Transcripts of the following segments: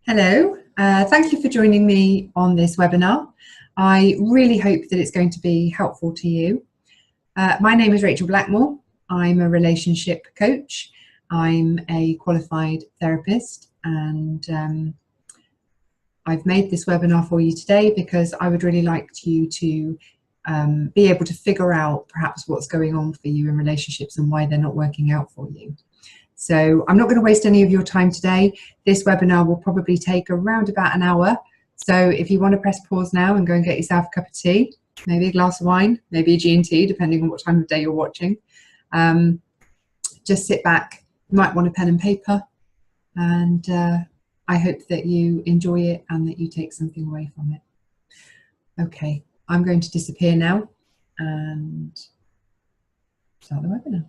Hello, thank you for joining me on this webinar. I really hope that it's going to be helpful to you. My name is Rachel Blackmore. I'm a relationship coach. I'm a qualified therapist, and I've made this webinar for you today because I would really like you to be able to figure out perhaps what's going on for you in relationships and why they're not working out for you. So I'm not going to waste any of your time today. This webinar will probably take around about an hour. So if you want to press pause now and go and get yourself a cup of tea, maybe a glass of wine, maybe a G&T, depending on what time of day you're watching. Just sit back. You might want a pen and paper. And I hope that you enjoy it and that you take something away from it. Okay, I'm going to disappear now and start the webinar.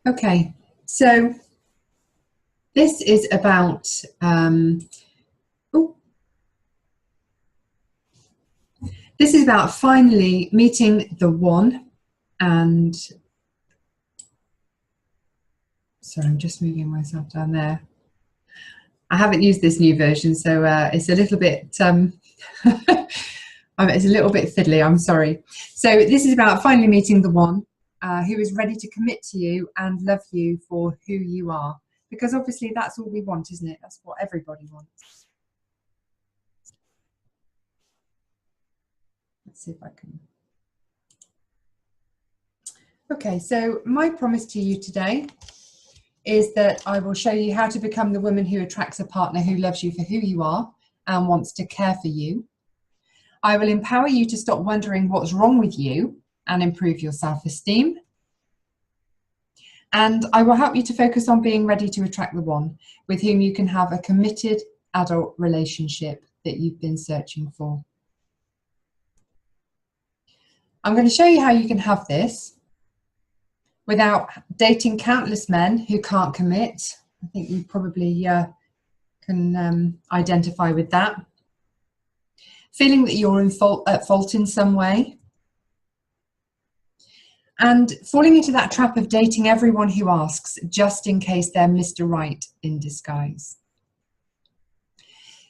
Okay, so this is about finally meeting the one. And sorry, I'm just moving myself down there. I haven't used this new version, so it's a little bit it's a little bit fiddly. I'm sorry. So this is about finally meeting the one who is ready to commit to you and love you for who you are, because obviously that's all we want, isn't it? That's what everybody wants. Let's see if I can. Okay, so my promise to you today is that I will show you how to become the woman who attracts a partner who loves you for who you are and wants to care for you. I will empower you to stop wondering what's wrong with you and improve your self-esteem. And I will help you to focus on being ready to attract the one with whom you can have a committed adult relationship that you've been searching for. I'm going to show you how you can have this without dating countless men who can't commit. I think you probably can identify with that. Feeling that you're at fault in some way. And falling into that trap of dating everyone who asks, just in case they're Mr. Right in disguise.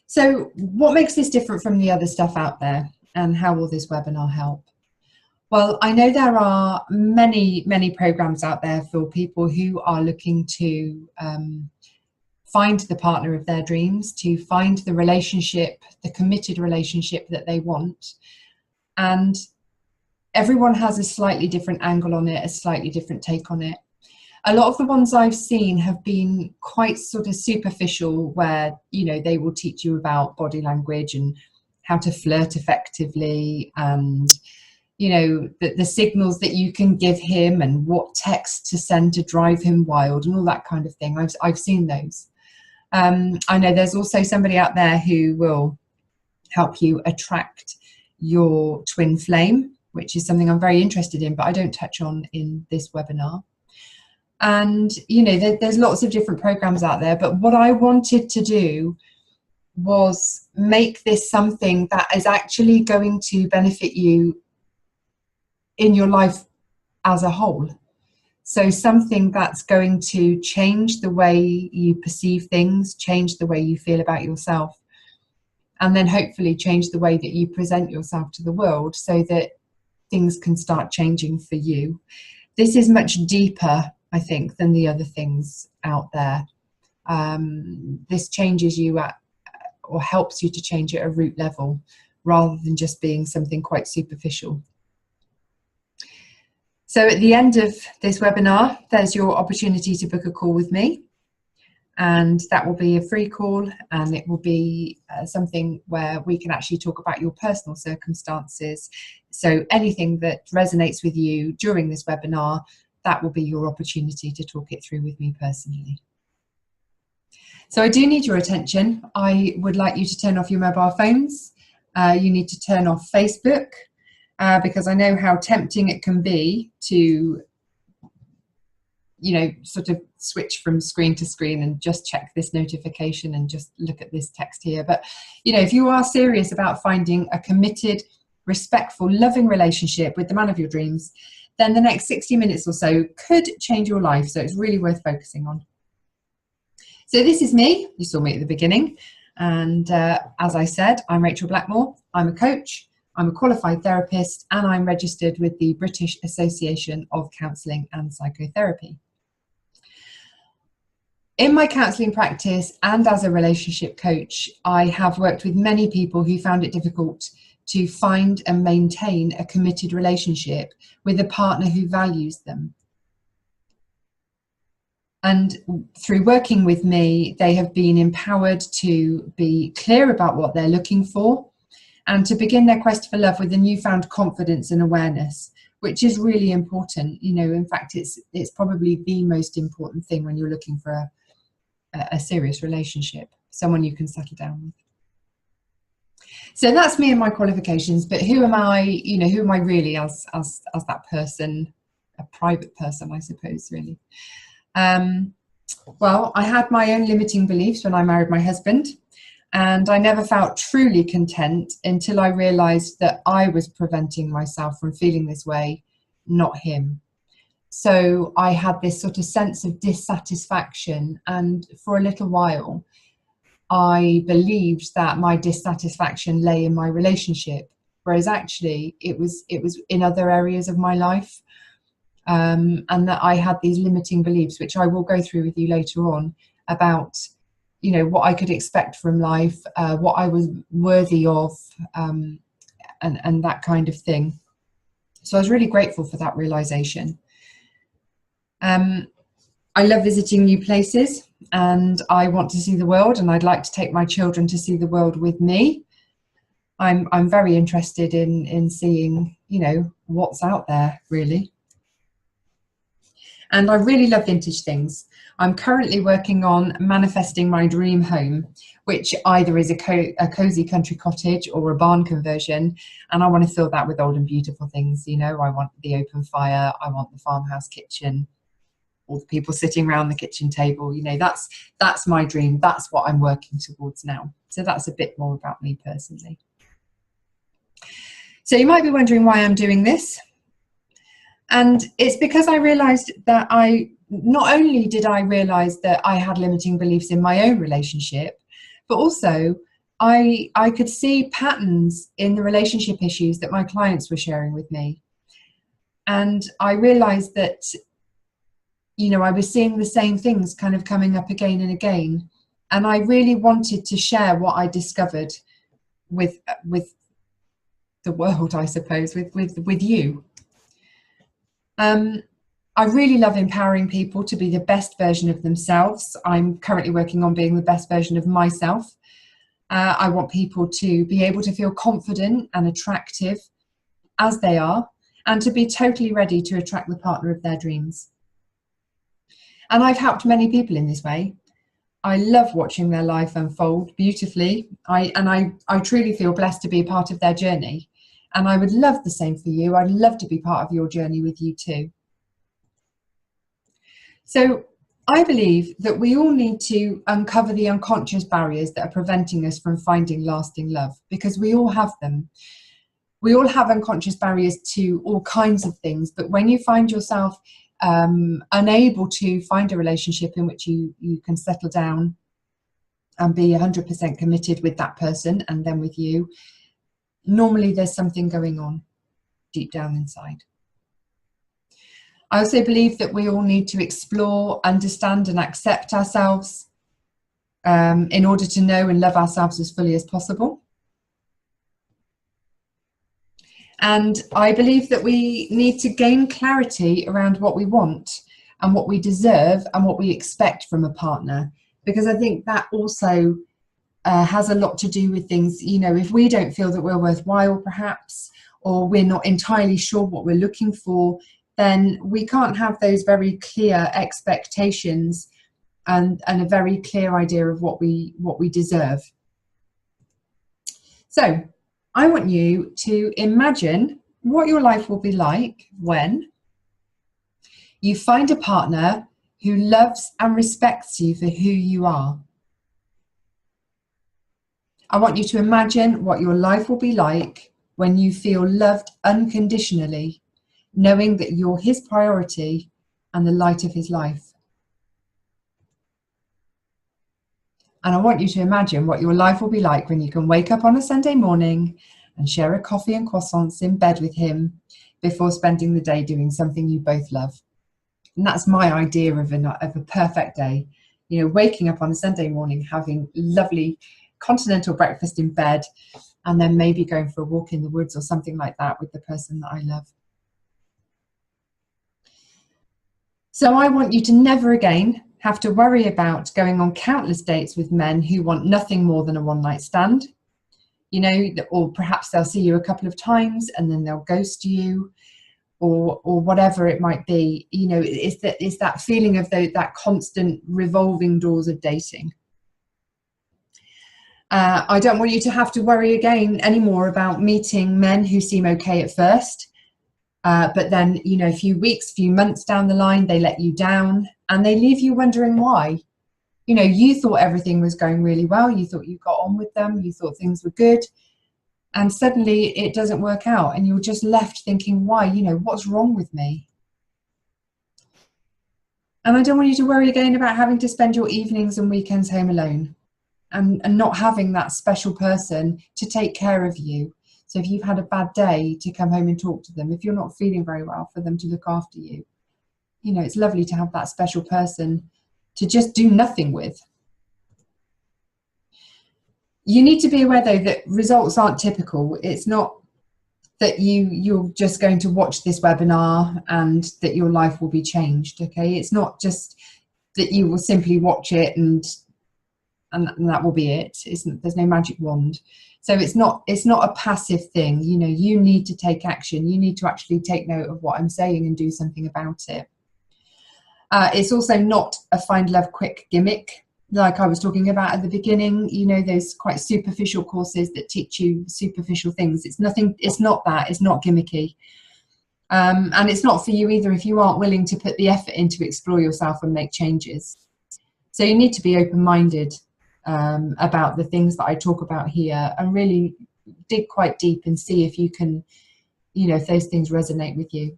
So what makes this different from the other stuff out there, and how will this webinar help? Well, I know there are many, many programs out there for people who are looking to find the partner of their dreams, to find the relationship, the committed relationship that they want. And everyone has a slightly different angle on it, a slightly different take on it. A lot of the ones I've seen have been quite sort of superficial, where, you know, they will teach you about body language and how to flirt effectively, and you know, the signals that you can give him and what text to send to drive him wild and all that kind of thing. I've seen those. I know there's also somebody out there who will help you attract your twin flame, which is something I'm very interested in, but I don't touch on in this webinar. And, you know, there's lots of different programs out there, but what I wanted to do was make this something that is actually going to benefit you in your life as a whole. So something that's going to change the way you perceive things, change the way you feel about yourself, and then hopefully change the way that you present yourself to the world so that things can start changing for you. This is much deeper, I think, than the other things out there. This changes you at, or helps you to change at a root level, rather than just being something quite superficial. So at the end of this webinar, there's your opportunity to book a call with me. And that will be a free call, and it will be something where we can actually talk about your personal circumstances. So anything that resonates with you during this webinar, that will be your opportunity to talk it through with me personally. So I do need your attention. I would like you to turn off your mobile phones. You need to turn off Facebook. Because I know how tempting it can be to, you know, sort of switch from screen to screen and just check this notification and just look at this text here. But, you know, if you are serious about finding a committed respectful, loving relationship with the man of your dreams, then the next 60 minutes or so could change your life. So it's really worth focusing on. So this is me. You saw me at the beginning. And as I said, I'm Rachel Blackmore. I'm a coach, I'm a qualified therapist, and I'm registered with the British Association of Counselling and Psychotherapy. In my counselling practice and as a relationship coach, I have worked with many people who found it difficult to find and maintain a committed relationship with a partner who values them. And through working with me, they have been empowered to be clear about what they're looking for and to begin their quest for love with a newfound confidence and awareness, which is really important. You know, in fact, it's probably the most important thing when you're looking for a serious relationship, someone you can settle down with. So that's me and my qualifications, but who am I, you know, who am I really as that person, a private person, I suppose, really. Well, I had my own limiting beliefs when I married my husband, and I never felt truly content until I realized that I was preventing myself from feeling this way, not him. So I had this sort of sense of dissatisfaction, and for a little while I believed that my dissatisfaction lay in my relationship, whereas actually it was in other areas of my life, and that I had these limiting beliefs, which I will go through with you later on, about, you know, what I could expect from life, what I was worthy of, and that kind of thing. So I was really grateful for that realization. I love visiting new places, and I want to see the world, and I'd like to take my children to see the world with me. I'm very interested in seeing, you know, what's out there, really. And I really love vintage things. I'm currently working on manifesting my dream home, which either is a cozy country cottage or a barn conversion. And I want to fill that with old and beautiful things. You know, I want the open fire, I want the farmhouse kitchen, all the people sitting around the kitchen table. You know, that's my dream. That's what I'm working towards now. So that's a bit more about me personally. So you might be wondering why I'm doing this. And it's because I realized that not only did I realize that I had limiting beliefs in my own relationship, but also I could see patterns in the relationship issues that my clients were sharing with me. And I realized that, you know, I was seeing the same things kind of coming up again and again. And I really wanted to share what I discovered with the world, I suppose, with you. I really love empowering people to be the best version of themselves. I'm currently working on being the best version of myself. I want people to be able to feel confident and attractive as they are, and to be totally ready to attract the partner of their dreams. And I've helped many people in this way. I love watching their life unfold beautifully. I truly feel blessed to be part of their journey. And I would love the same for you. I'd love to be part of your journey with you too. So I believe that we all need to uncover the unconscious barriers that are preventing us from finding lasting love, because we all have them. We all have unconscious barriers to all kinds of things, but when you find yourself unable to find a relationship in which you can settle down and be 100% committed with that person and then with you, normally there's something going on deep down inside. I also believe that we all need to explore, understand and accept ourselves in order to know and love ourselves as fully as possible. And I believe that we need to gain clarity around what we want and what we deserve and what we expect from a partner, because I think that also has a lot to do with things, you know, if we don't feel that we're worthwhile perhaps, or we're not entirely sure what we're looking for, then we can't have those very clear expectations and a very clear idea of what we deserve. So I want you to imagine what your life will be like when you find a partner who loves and respects you for who you are. I want you to imagine what your life will be like when you feel loved unconditionally, knowing that you're his priority and the light of his life. And I want you to imagine what your life will be like when you can wake up on a Sunday morning and share a coffee and croissants in bed with him before spending the day doing something you both love. And that's my idea of a perfect day. You know, waking up on a Sunday morning, having lovely continental breakfast in bed, and then maybe going for a walk in the woods or something like that with the person that I love. So I want you to never again have to worry about going on countless dates with men who want nothing more than a one-night stand. You know, or perhaps they'll see you a couple of times and then they'll ghost you, or whatever it might be. You know, it's that feeling of that constant revolving doors of dating. I don't want you to have to worry again anymore about meeting men who seem okay at first, but then, you know, a few weeks, few months down the line, they let you down and they leave you wondering why. You know, you thought everything was going really well, you thought you got on with them, you thought things were good, and suddenly it doesn't work out and you're just left thinking, why? You know, what's wrong with me? And I don't want you to worry again about having to spend your evenings and weekends home alone and not having that special person to take care of you. So if you've had a bad day, to come home and talk to them. If you're not feeling very well, for them to look after you. You know, it's lovely to have that special person to just do nothing with. You need to be aware, though, that results aren't typical. It's not that you're just going to watch this webinar and that your life will be changed, okay? It's not just that you will simply watch it and that will be it. There's no magic wand. So it's not a passive thing. You know, you need to take action. You need to actually take note of what I'm saying and do something about it. It's also not a find love quick gimmick, like I was talking about at the beginning. You know, those quite superficial courses that teach you superficial things. It's nothing. It's not that. It's not gimmicky. And it's not for you either if you aren't willing to put the effort in to explore yourself and make changes. So you need to be open-minded about the things that I talk about here and really dig quite deep and see if you can, you know, if those things resonate with you.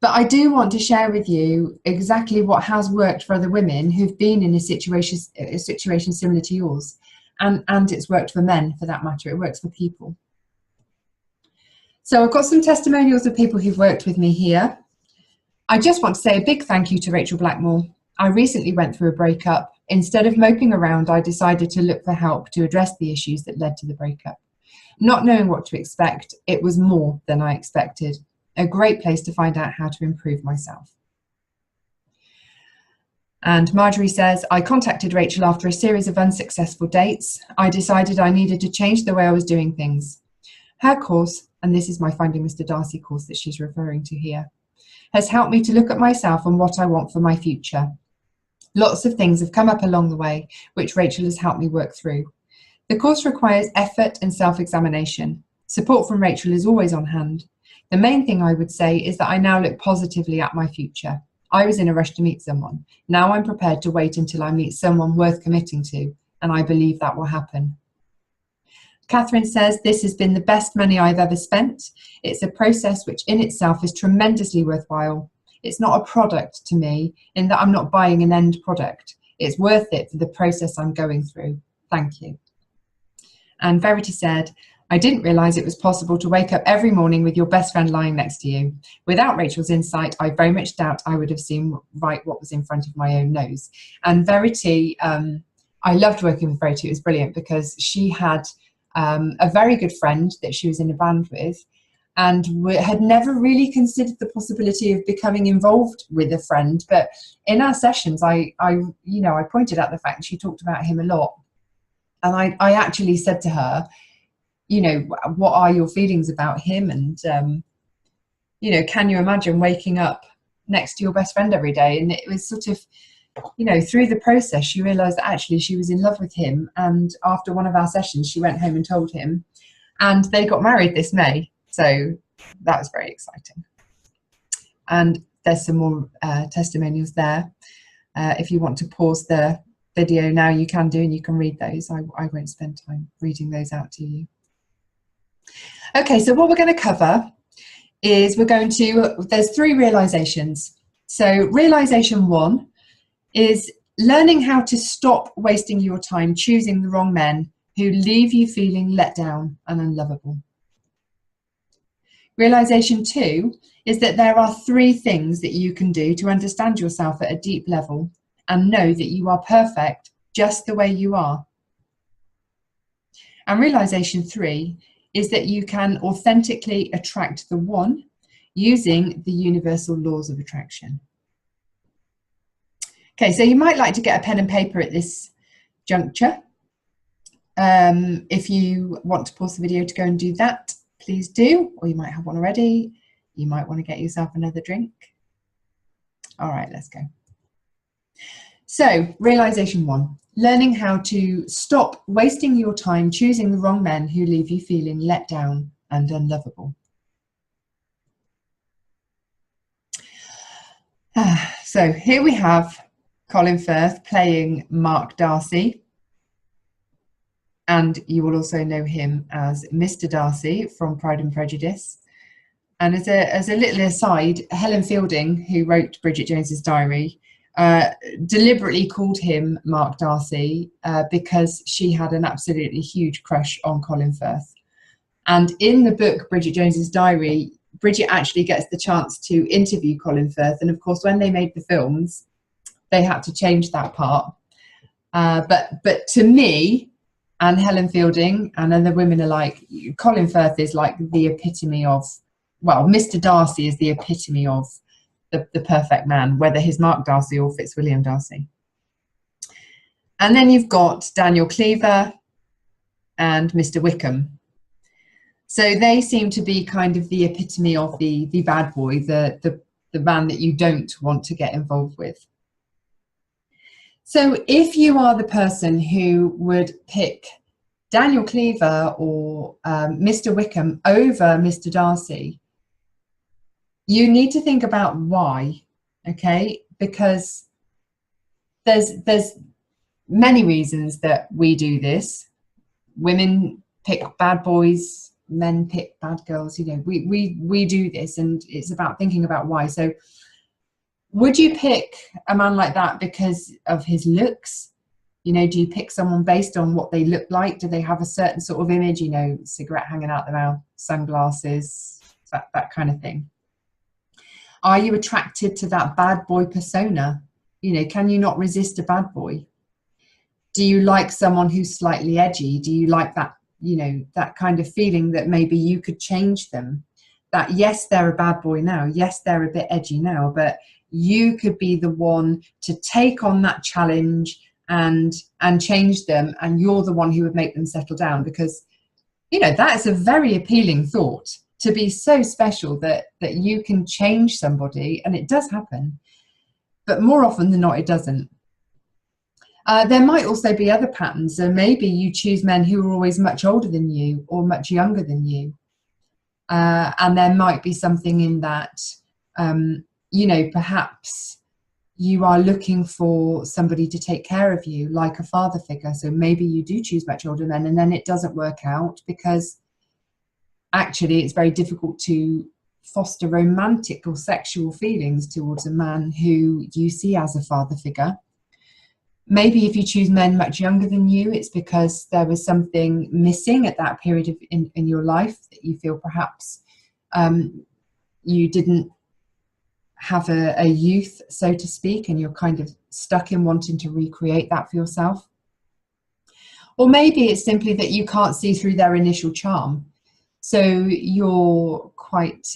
But I do want to share with you exactly what has worked for other women who've been in a situation similar to yours. And it's worked for men, for that matter. It works for people. So I've got some testimonials of people who've worked with me here. I just want to say a big thank you to Rachel Blackmore. I recently went through a breakup. Instead of moping around, I decided to look for help to address the issues that led to the breakup. Not knowing what to expect, it was more than I expected. A great place to find out how to improve myself. And Marjorie says, I contacted Rachel after a series of unsuccessful dates. I decided I needed to change the way I was doing things. Her course, and this is my Finding Mr. Darcy course that she's referring to here, has helped me to look at myself and what I want for my future. Lots of things have come up along the way, which Rachel has helped me work through. The course requires effort and self-examination. Support from Rachel is always on hand. The main thing I would say is that I now look positively at my future. I was in a rush to meet someone. Now I'm prepared to wait until I meet someone worth committing to, and I believe that will happen. Catherine says, this has been the best money I've ever spent. It's a process which in itself is tremendously worthwhile. It's not a product to me in that I'm not buying an end product. It's worth it for the process I'm going through. Thank you. And Verity said, I didn't realise it was possible to wake up every morning with your best friend lying next to you. Without Rachel's insight, I very much doubt I would have seen right what was in front of my own nose. And Verity, I loved working with Verity. It was brilliant because she had a very good friend that she was in a band with, and had never really considered the possibility of becoming involved with a friend. But in our sessions, I pointed out the fact that she talked about him a lot. And I actually said to her, you know, what are your feelings about him? And, you know, can you imagine waking up next to your best friend every day? And it was sort of, you know, through the process, she realised that actually she was in love with him. And after one of our sessions, she went home and told him. And they got married this May. So that was very exciting. And there's some more testimonials there. If you want to pause the video now, you can do, and you can read those. I won't spend time reading those out to you. Okay, so what we're going to cover is there's 3 realizations. So realization 1 is learning how to stop wasting your time choosing the wrong men who leave you feeling let down and unlovable. Realization 2 is that there are 3 things that you can do to understand yourself at a deep level and know that you are perfect just the way you are. And realization 3 is that you can authentically attract the one using the universal laws of attraction. Okay, so you might like to get a pen and paper at this juncture. If you want to pause the video to go and do that, please do, or you might have one already. You might want to get yourself another drink. All right, let's go. So, realization 1, learning how to stop wasting your time choosing the wrong men who leave you feeling let down and unlovable. So here we have Colin Firth playing Mark Darcy, and you will also know him as Mr. Darcy from Pride and Prejudice. And as a little aside, Helen Fielding, who wrote Bridget Jones's Diary, deliberately called him Mark Darcy because she had an absolutely huge crush on Colin Firth. And in the book Bridget Jones's Diary, Bridget actually gets the chance to interview Colin Firth, and of course when they made the films they had to change that part, but to me and Helen Fielding and other women alike, Colin Firth is like the epitome of, well, Mr. Darcy is the epitome of the perfect man, whether he's Mark Darcy or Fitzwilliam Darcy. And then you've got Daniel Cleaver and Mr. Wickham. So they seem to be kind of the epitome of the bad boy, the man that you don't want to get involved with. So if you are the person who would pick Daniel Cleaver or Mr. Wickham over Mr. Darcy, you need to think about why, okay? Because there's many reasons that we do this. Women pick bad boys, men pick bad girls, you know, we do this, and it's about thinking about why. So would you pick a man like that because of his looks? You know, do you pick someone based on what they look like? Do they have a certain sort of image, you know, cigarette hanging out their mouth, sunglasses, that kind of thing? Are you attracted to that bad boy persona? You know, can you not resist a bad boy? Do you like someone who's slightly edgy? Do you like that, you know, that kind of feeling that maybe you could change them? That yes, they're a bad boy now. Yes, they're a bit edgy now, but you could be the one to take on that challenge and change them, and you're the one who would make them settle down. Because, you know, that is a very appealing thought, to be so special that you can change somebody, and it does happen, but more often than not it doesn't. There might also be other patterns. So maybe you choose men who are always much older than you or much younger than you, and there might be something in that. You know, perhaps you are looking for somebody to take care of you, like a father figure. So maybe you do choose much older men, and then it doesn't work out because actually it's very difficult to foster romantic or sexual feelings towards a man who you see as a father figure. Maybe if you choose men much younger than you, it's because there was something missing at that period in your life that you feel perhaps you didn't have a youth, so to speak, and you're kind of stuck in wanting to recreate that for yourself. Or maybe it's simply that you can't see through their initial charm. So you're quite,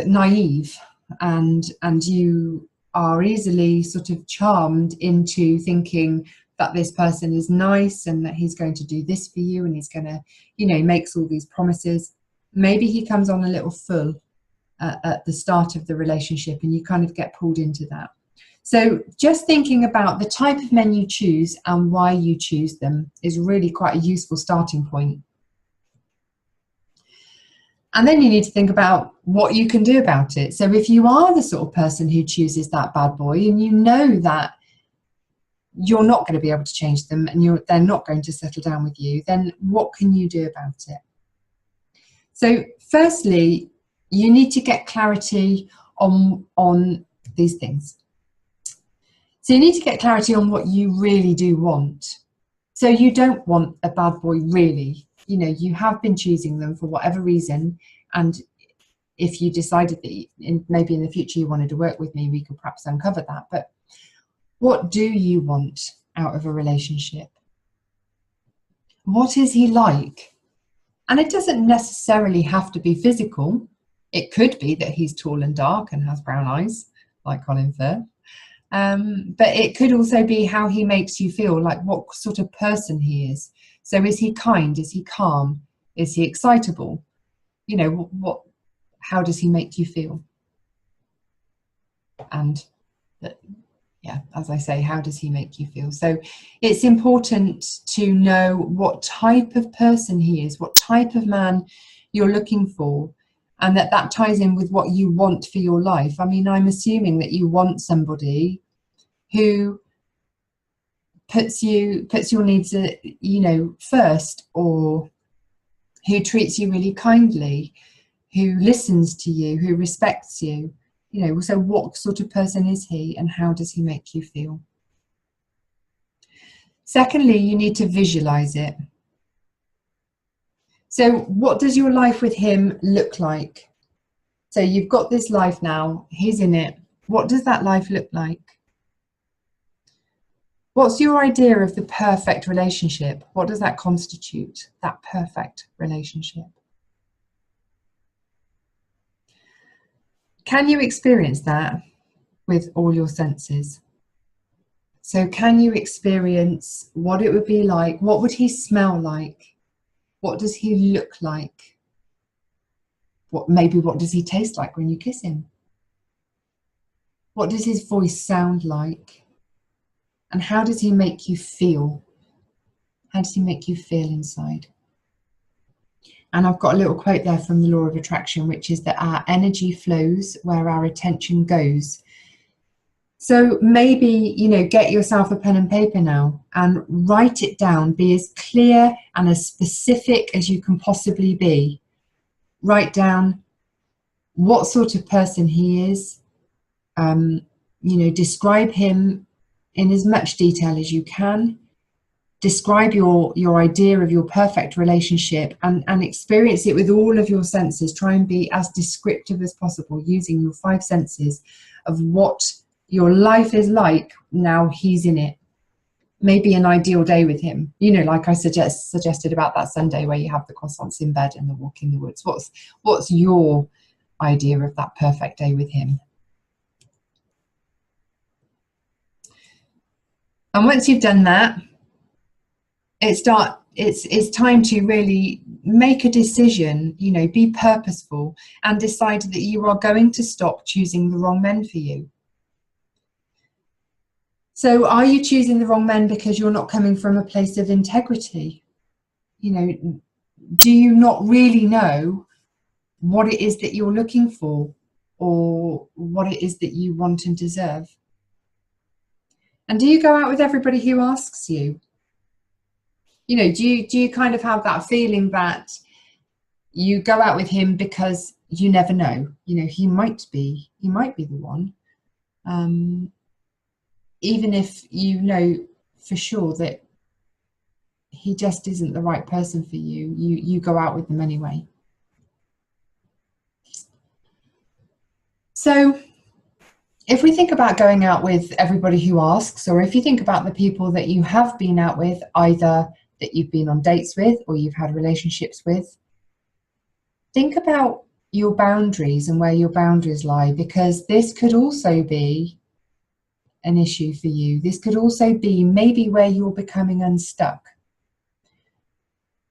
naive, and you are easily sort of charmed into thinking that this person is nice and that he's going to do this for you and he's going to, you know, makes all these promises. Maybe he comes on a little full at the start of the relationship, and you kind of get pulled into that. So just thinking about the type of men you choose and why you choose them is really quite a useful starting point. And then you need to think about what you can do about it. So if you are the sort of person who chooses that bad boy, and you know that you're not going to be able to change them, and they're not going to settle down with you, then what can you do about it? So firstly, you need to get clarity on these things. So you need to get clarity on what you really do want. So you don't want a bad boy, really. You know, you have been choosing them for whatever reason, and if you decided that maybe in the future you wanted to work with me, we could perhaps uncover that. But what do you want out of a relationship? What is he like? And it doesn't necessarily have to be physical. It could be that he's tall and dark and has brown eyes, like Colin Firth. But it could also be how he makes you feel, like what sort of person he is. So is he kind? Is he calm? Is he excitable? You know, how does he make you feel? And yeah, as I say, how does he make you feel? So it's important to know what type of person he is, what type of man you're looking for, and that ties in with what you want for your life. I mean, I'm assuming that you want somebody who puts your needs, you know, first, or who treats you really kindly, who listens to you, who respects you. You know, so what sort of person is he, and how does he make you feel? Secondly, you need to visualize it. So what does your life with him look like? So you've got this life now, he's in it. What does that life look like? What's your idea of the perfect relationship? What does that constitute, that perfect relationship? Can you experience that with all your senses? So can you experience what it would be like? What would he smell like? What does he look like? What does he taste like when you kiss him? What does his voice sound like? And how does he make you feel? How does he make you feel inside? And I've got a little quote there from the law of attraction, which is that our energy flows where our attention goes. So maybe, you know, get yourself a pen and paper now and write it down. Be as clear and as specific as you can possibly be. Write down what sort of person he is. You know, describe him in as much detail as you can. Describe your idea of your perfect relationship, and experience it with all of your senses. Try and be as descriptive as possible using your 5 senses of what your life is like now he's in it. Maybe an ideal day with him, you know, like I suggested about that Sunday where you have the croissants in bed and the walk in the woods. What's your idea of that perfect day with him? And once you've done that, it's time to really make a decision, you know, be purposeful, and decide that you are going to stop choosing the wrong men for you. So are you choosing the wrong men because you're not coming from a place of integrity? You know, do you not really know what it is that you're looking for, or what it is that you want and deserve? And do you go out with everybody who asks you? You know, do you kind of have that feeling that you go out with him because you never know? You know, he might be the one. Even if you know for sure that he just isn't the right person for you, you go out with them anyway. So if we think about going out with everybody who asks, or if you think about the people that you have been out with, either that you've been on dates with or you've had relationships with, think about your boundaries and where your boundaries lie, because this could also be an issue for you. This could also be maybe where you're becoming unstuck.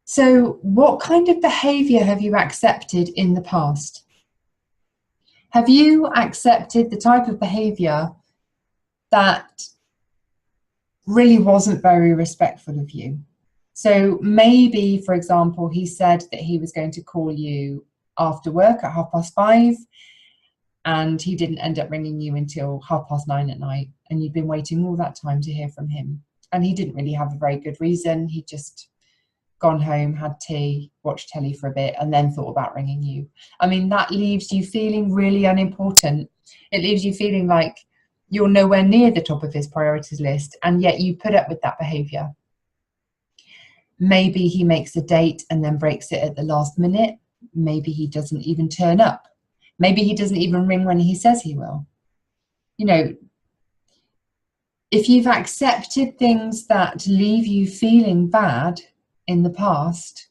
So what kind of behavior have you accepted in the past? Have you accepted the type of behavior that really wasn't very respectful of you? So maybe, for example, he said that he was going to call you after work at 5:30, and he didn't end up ringing you until 9:30 at night, and you'd been waiting all that time to hear from him, and he didn't really have a very good reason. He just gone home, had tea, watched telly for a bit, and then thought about ringing you. I mean, that leaves you feeling really unimportant. It leaves you feeling like you're nowhere near the top of his priorities list, and yet you put up with that behaviour. Maybe he makes a date and then breaks it at the last minute. Maybe he doesn't even turn up. Maybe he doesn't even ring when he says he will. You know, if you've accepted things that leave you feeling bad in the past,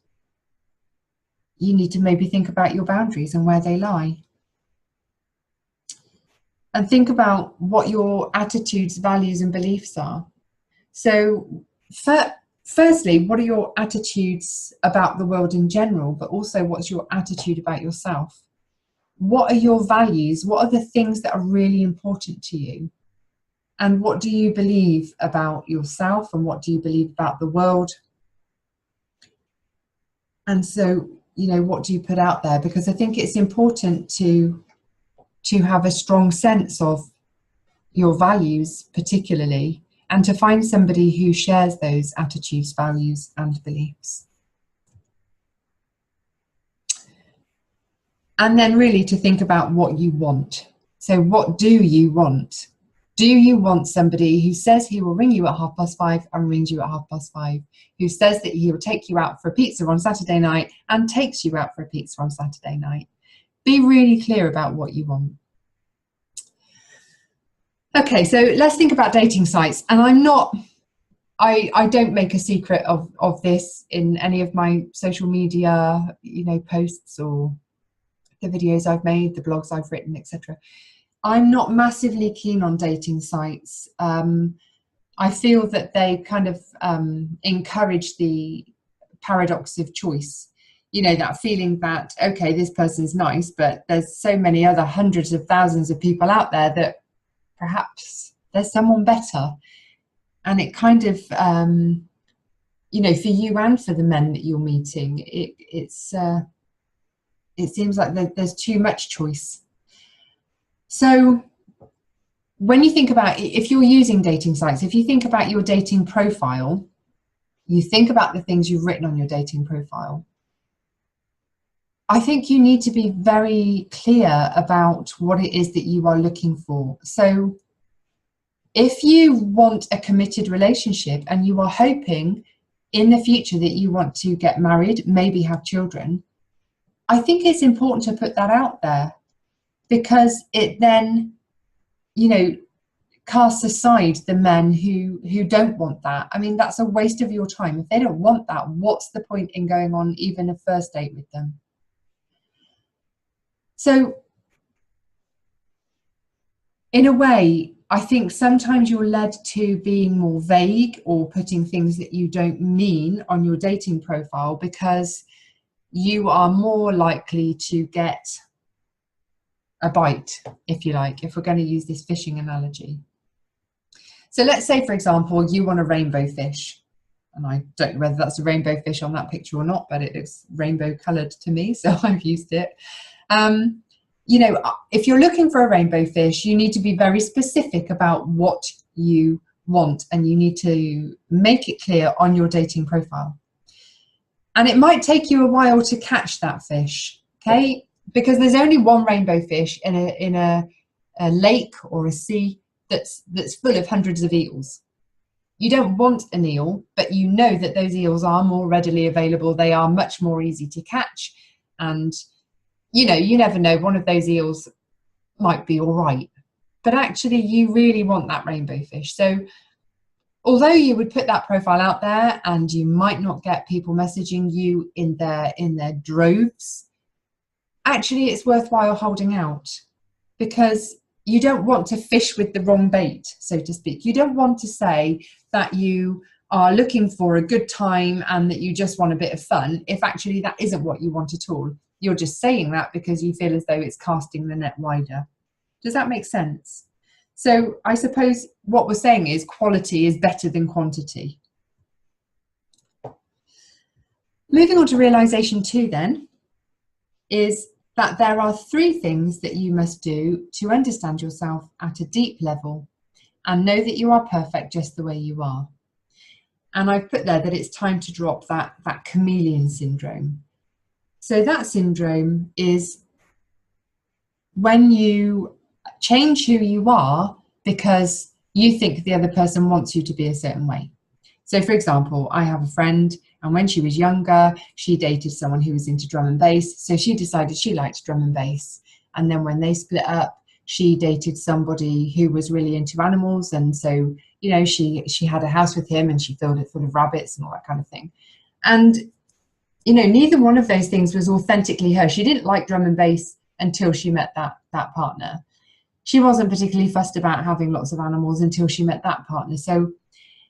you need to maybe think about your boundaries and where they lie. And think about what your attitudes, values, and beliefs are. So, firstly, what are your attitudes about the world in general, but also what's your attitude about yourself? What are your values? What are the things that are really important to you? And what do you believe about yourself, and what do you believe about the world? And so, you know, what do you put out there? Because I think it's important to have a strong sense of your values, particularly, and to find somebody who shares those attitudes, values, and beliefs. And then really to think about what you want. So what do you want? Do you want somebody who says he will ring you at 5:30 and rings you at 5:30, who says that he will take you out for a pizza on Saturday night and takes you out for a pizza on Saturday night? Be really clear about what you want. Okay, so let's think about dating sites. And I don't make a secret of this in any of my social media, you know, posts or the videos I've made, the blogs I've written, etc. I'm not massively keen on dating sites. I feel that they kind of encourage the paradox of choice. You know, that feeling that, okay, this person's nice, but there's so many other hundreds of thousands of people out there that perhaps there's someone better. And it kind of, you know, for you and for the men that you're meeting, it seems like there's too much choice. So when you think about, if you're using dating sites, if you think about your dating profile, you think about the things you've written on your dating profile, I think you need to be very clear about what it is that you are looking for. So if you want a committed relationship and you are hoping in the future that you want to get married, maybe have children, I think it's important to put that out there, because it then, you know, casts aside the men who don't want that. I mean, that's a waste of your time. If they don't want that, what's the point in going on even a first date with them? So in a way, I think sometimes you're led to being more vague or putting things that you don't mean on your dating profile, because you are more likely to get a bite, if you like, if we're going to use this fishing analogy. So let's say, for example, you want a rainbow fish. And I don't know whether that's a rainbow fish on that picture or not, but it looks rainbow coloured to me, so I've used it. You know, if you're looking for a rainbow fish, you need to be very specific about what you want, and you need to make it clear on your dating profile. And it might take you a while to catch that fish, okay? Because there's only one rainbow fish in a lake or a sea that's full of hundreds of eels. You don't want an eel, but you know that those eels are more readily available. They are much more easy to catch, and you know, you never know, one of those eels might be all right, but actually you really want that rainbow fish. So although you would put that profile out there and you might not get people messaging you in their droves, actually it's worthwhile holding out, because you don't want to fish with the wrong bait, so to speak. You don't want to say that you are looking for a good time and that you just want a bit of fun, if actually that isn't what you want at all. You're just saying that because you feel as though it's casting the net wider. Does that make sense? So I suppose what we're saying is quality is better than quantity. Moving on to realization 2 then, is that there are 3 things that you must do to understand yourself at a deep level and know that you are perfect just the way you are. And I've put there that it's time to drop that chameleon syndrome. So that syndrome is when you change who you are because you think the other person wants you to be a certain way. So for example, I have a friend, and when she was younger, she dated someone who was into drum and bass. So she decided she liked drum and bass. And then when they split up, she dated somebody who was really into animals. And so, you know, she had a house with him and she filled it full of rabbits and all that kind of thing. And, you know, neither one of those things was authentically her. She didn't like drum and bass until she met that partner. She wasn't particularly fussed about having lots of animals until she met that partner. So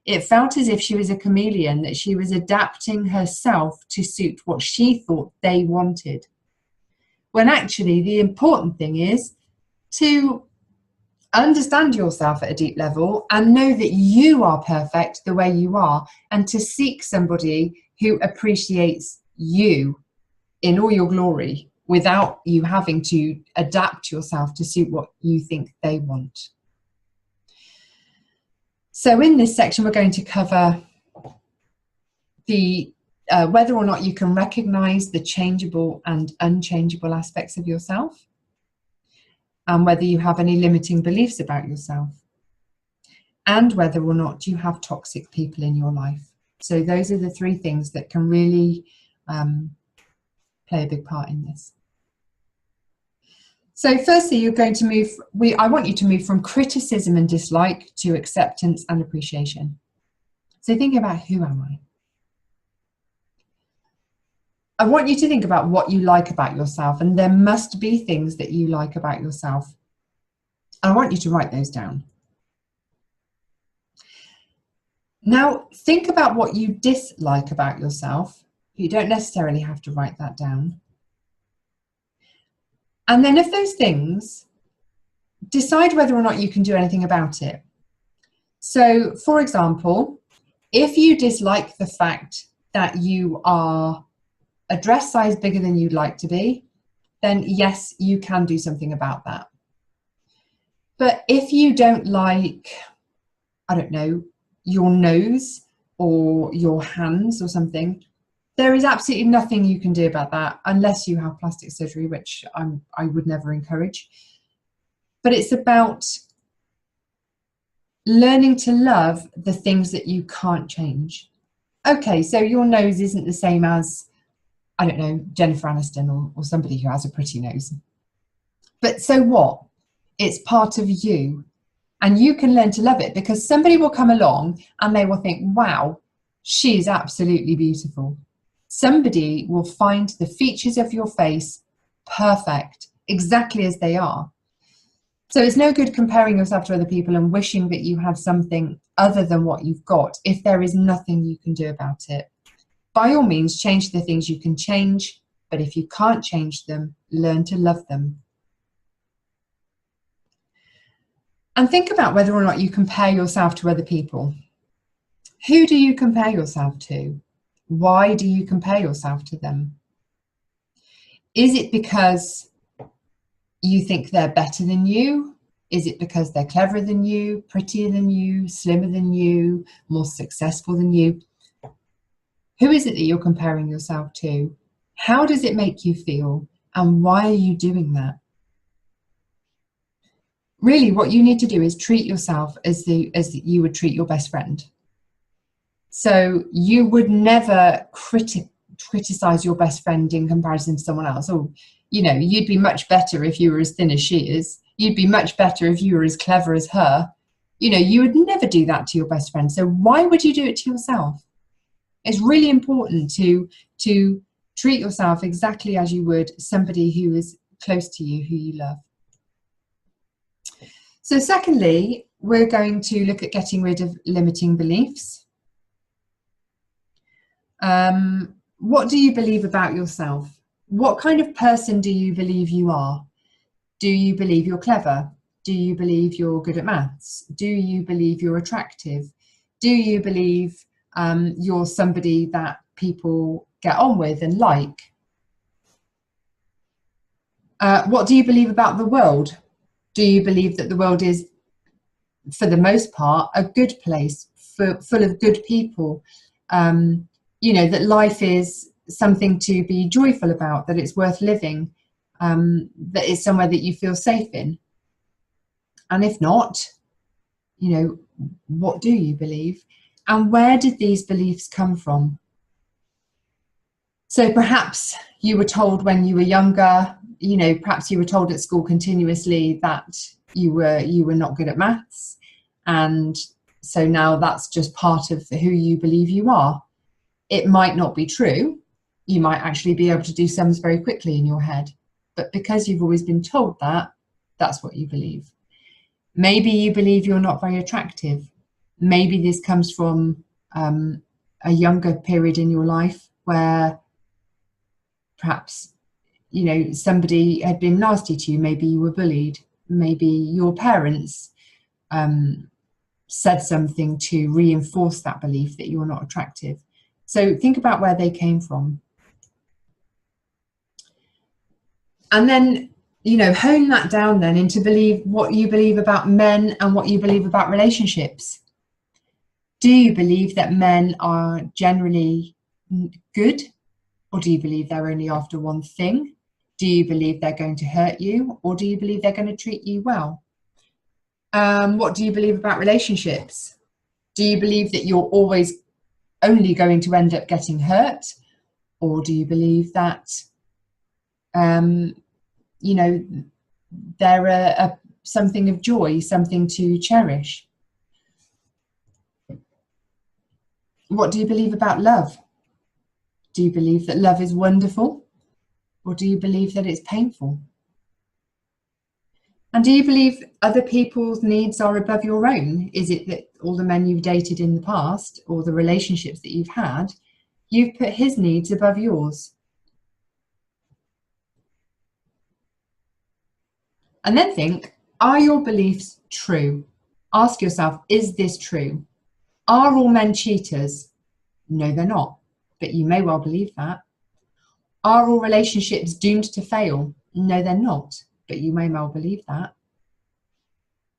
it felt as if she was a chameleon, that she was adapting herself to suit what she thought they wanted. When actually the important thing is to understand yourself at a deep level and know that you are perfect the way you are, and to seek somebody who appreciates you in all your glory without you having to adapt yourself to suit what you think they want. So in this section, we're going to cover the whether or not you can recognize the changeable and unchangeable aspects of yourself, and whether you have any limiting beliefs about yourself, and whether or not you have toxic people in your life. So those are the 3 things that can really play a big part in this. So firstly, you're going to move, I want you to move from criticism and dislike to acceptance and appreciation. So think about, who am I? I want you to think about what you like about yourself, and there must be things that you like about yourself. I want you to write those down. Now, think about what you dislike about yourself. You don't necessarily have to write that down. And then of those things, decide whether or not you can do anything about it. So, for example, if you dislike the fact that you are a dress size bigger than you'd like to be, then yes, you can do something about that. But if you don't like, I don't know, your nose or your hands or something, there is absolutely nothing you can do about that unless you have plastic surgery, which I would never encourage. But it's about learning to love the things that you can't change. Okay, so your nose isn't the same as, I don't know, Jennifer Aniston or somebody who has a pretty nose. But so what? It's part of you. And you can learn to love it, because somebody will come along and they will think, wow, she's absolutely beautiful. Somebody will find the features of your face perfect, exactly as they are. So it's no good comparing yourself to other people and wishing that you had something other than what you've got if there is nothing you can do about it. By all means, change the things you can change, but if you can't change them, learn to love them. And think about whether or not you compare yourself to other people. Who do you compare yourself to? Why do you compare yourself to them? Is it because you think they're better than you? Is it because they're cleverer than you, prettier than you, slimmer than you, more successful than you? Who is it that you're comparing yourself to? How does it make you feel? And why are you doing that? Really, what you need to do is treat yourself as you would treat your best friend. So you would never criticize your best friend in comparison to someone else. Or, you know, you'd be much better if you were as thin as she is. You'd be much better if you were as clever as her. You know, you would never do that to your best friend. So why would you do it to yourself? It's really important to treat yourself exactly as you would somebody who is close to you, who you love. So secondly, we're going to look at getting rid of limiting beliefs. What do you believe about yourself? What kind of person do you believe you are? Do you believe you're clever? Do you believe you're good at maths? Do you believe you're attractive? Do you believe you're somebody that people get on with and like? What do you believe about the world? Do you believe that the world is, for the most part, a good place, full of good people? You know, that life is something to be joyful about, that it's worth living, that it's somewhere that you feel safe in? And if not, you know, what do you believe? And where did these beliefs come from? So perhaps you were told when you were younger, you know, perhaps you were told at school continuously that you were not good at maths, and so now that's just part of who you believe you are. It might not be true. You might actually be able to do sums very quickly in your head, but because you've always been told that, that's what you believe. Maybe you believe you're not very attractive. Maybe this comes from a younger period in your life where perhaps, you know, somebody had been nasty to you. Maybe you were bullied. Maybe your parents said something to reinforce that belief that you're not attractive. So think about where they came from. And then, you know, hone that down then into believe what you believe about men and what you believe about relationships. Do you believe that men are generally good? Or do you believe they're only after one thing? Do you believe they're going to hurt you? Or do you believe they're going to treat you well? What do you believe about relationships? Do you believe that you're always only going to end up getting hurt? Or do you believe that, you know, they're something of joy, something to cherish? What do you believe about love? Do you believe that love is wonderful? Or do you believe that it's painful? And do you believe other people's needs are above your own? Is it that all the men you've dated in the past, or the relationships that you've had, you've put his needs above yours? And then think, are your beliefs true? Ask yourself, is this true? Are all men cheaters? No, they're not, but you may well believe that. Are all relationships doomed to fail? No, they're not, but you may well believe that.